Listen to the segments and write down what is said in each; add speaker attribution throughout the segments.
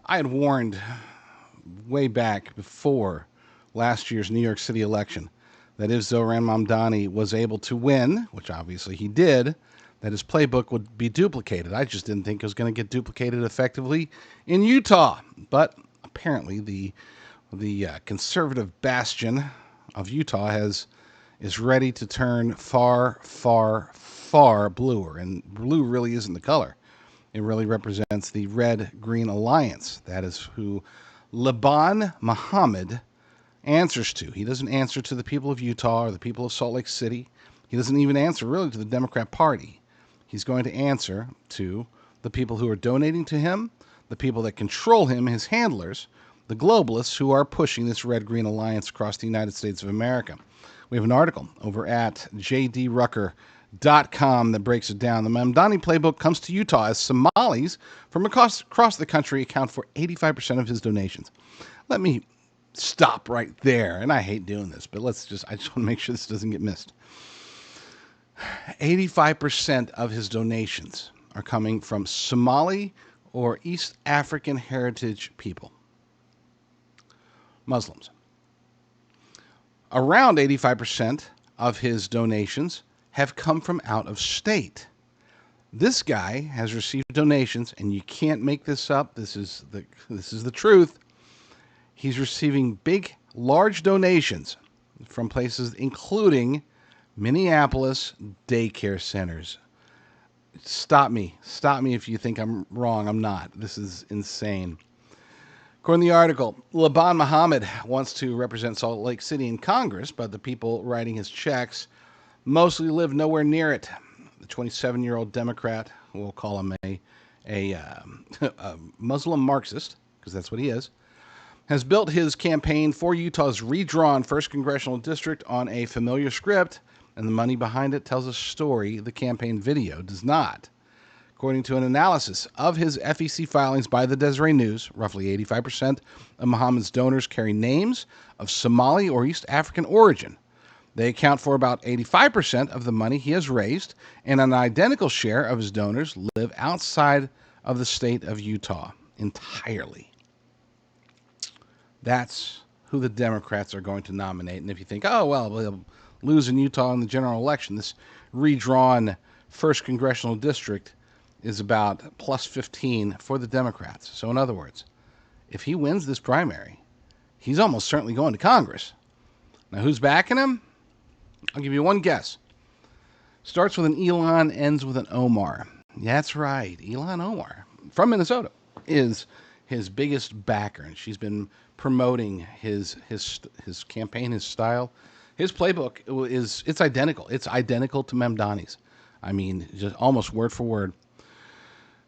Speaker 1: I had warned way back before last year's New York City election that if Zoran Mamdani was able to win, which obviously he did, that his playbook would be duplicated. I just didn't think it was going to get duplicated effectively in Utah. But apparently the conservative bastion of Utah is ready to turn far, far, far bluer. And blue really isn't the color. It really represents the red-green alliance. That is who Liban Mohamed answers to. He doesn't answer to the people of Utah or the people of Salt Lake City. He doesn't even answer really to the Democrat Party. He's going to answer to the people who are donating to him, the people that control him, his handlers, the globalists who are pushing this red-green alliance across the United States of America. We have an article over at jdrucker.com that breaks it down. The Mamdani playbook comes to Utah as Somalis from across the country account for 85% of his donations. Let me stop right there. And I hate doing this, but I just want to make sure this doesn't get missed. 85% of his donations are coming from Somali or East African heritage people, Muslims. Around 85% of his donations have come from out of state. This guy has received donations, and you can't make this up. This is the truth. He's receiving large donations from places including Minneapolis daycare centers. Stop me if you think I'm wrong. I'm not. This is insane. According to the article, Liban Mohamed wants to represent Salt Lake City in Congress, but the people writing his checks mostly live nowhere near it. The 27-year-old Democrat, we'll call him a Muslim Marxist, because that's what he is, has built his campaign for Utah's redrawn 1st Congressional District on a familiar script, and the money behind it tells a story the campaign video does not. According to an analysis of his FEC filings by the Deseret News, roughly 85% of Mohammed's donors carry names of Somali or East African origin. They account for about 85% of the money he has raised, and an identical share of his donors live outside of the state of Utah entirely. That's who the Democrats are going to nominate. And if you think, oh, well, they'll lose in Utah in the general election, this redrawn 1st Congressional District is about plus 15 for the Democrats. So in other words, if he wins this primary, he's almost certainly going to Congress. Now, who's backing him? I'll give you one guess. Starts with an Elon, ends with an Omar. Yeah, that's right. Elon Omar from Minnesota is his biggest backer, and she's been promoting his campaign, his style. His playbook it's identical. It's identical to Mamdani's. I mean, just almost word for word.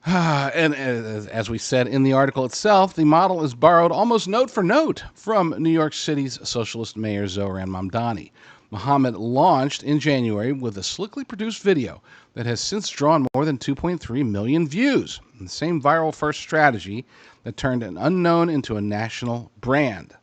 Speaker 1: And as we said in the article itself, the model is borrowed almost note for note from New York City's socialist mayor Zoran Mamdani. Mohamed launched in January with a slickly produced video that has since drawn more than 2.3 million views. The same viral first strategy that turned an unknown into a national brand.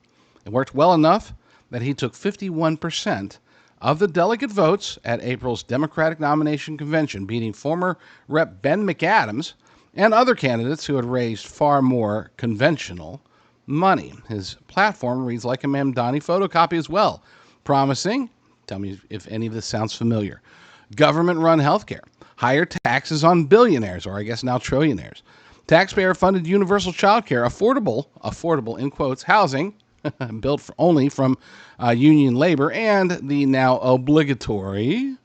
Speaker 1: It worked well enough that he took 51% of the delegate votes at April's Democratic nomination convention, beating former Rep. Ben McAdams and other candidates who had raised far more conventional money. His platform reads like a Mamdani photocopy as well, promising, tell me if any of this sounds familiar, government-run healthcare, higher taxes on billionaires, or I guess now trillionaires, taxpayer-funded universal child care, affordable in quotes, housing, built only from union labor, and the now obligatory,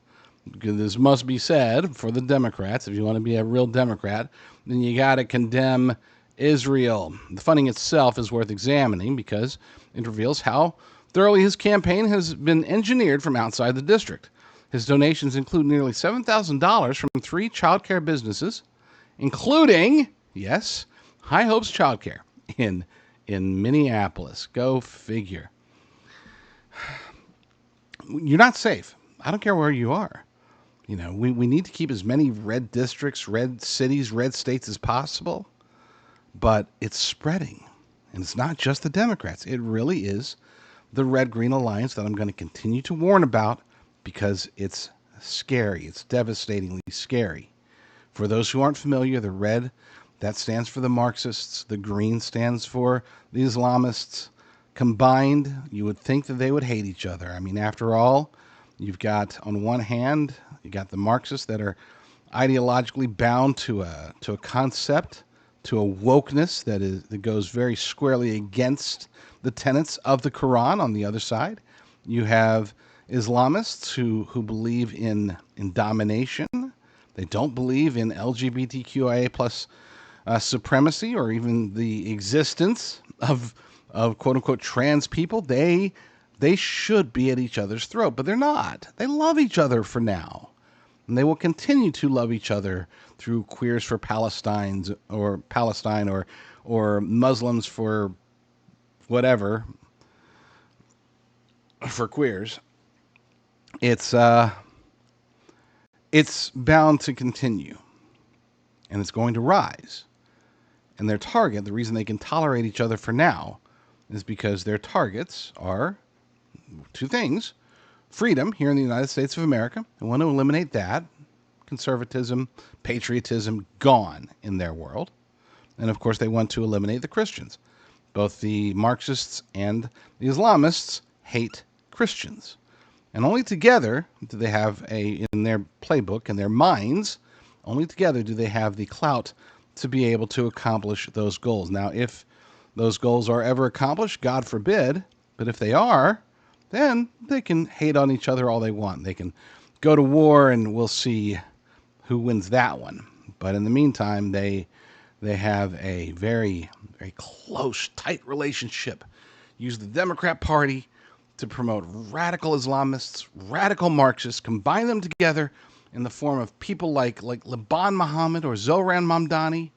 Speaker 1: this must be said for the Democrats, if you want to be a real Democrat, then you got to condemn Israel. The funding itself is worth examining because it reveals how thoroughly his campaign has been engineered from outside the district. His donations include nearly $7,000 from 3 child care businesses, including, yes, High Hopes Childcare in Minneapolis. Go figure. You're not safe. I don't care where you are. You know, we need to keep as many red districts, red cities, red states as possible. But it's spreading. And it's not just the Democrats. It really is the red-green alliance that I'm going to continue to warn about because it's scary. It's devastatingly scary. For those who aren't familiar, the That stands for the Marxists. The green stands for the Islamists. Combined, you would think that they would hate each other. I mean, after all, you've got, on one hand, you got the Marxists that are ideologically bound to a concept, to a wokeness that goes very squarely against the tenets of the Quran. On the other side, you have Islamists who believe in domination. They don't believe in LGBTQIA plus supremacy, or even the existence of quote unquote trans people. They should be at each other's throat, but they're not. They love each other for now, and they will continue to love each other through Queers for Palestine, or Muslims for whatever, for queers. It's bound to continue, and it's going to rise. And their target, the reason they can tolerate each other for now, is because their targets are two things: freedom here in the United States of America. They want to eliminate that. Conservatism, patriotism, gone in their world. And of course, they want to eliminate the Christians. Both the Marxists and the Islamists hate Christians. And only together do they have in their playbook, in their minds, only together do they have the clout to be able to accomplish those goals. Now, if those goals are ever accomplished, God forbid, but if they are, then they can hate on each other all they want. They can go to war, and we'll see who wins that one. But in the meantime, they have a very, very close, tight relationship. Use the Democrat Party to promote radical Islamists, radical Marxists, combine them together in the form of people like Liban Mohamed or Zoran Mamdani,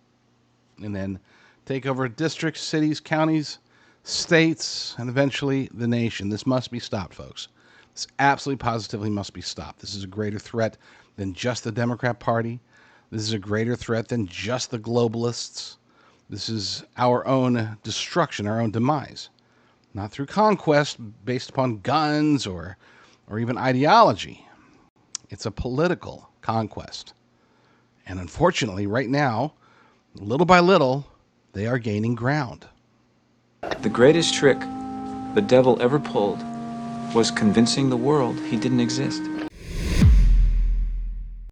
Speaker 1: and then take over districts, cities, counties, states, and eventually the nation. This must be stopped, folks. This absolutely positively must be stopped. This is a greater threat than just the Democrat Party. This is a greater threat than just the globalists. This is our own destruction, our own demise. Not through conquest based upon guns or even ideology. It's a political conquest. And unfortunately, right now, little by little, they are gaining ground.
Speaker 2: The greatest trick the devil ever pulled was convincing the world he didn't exist.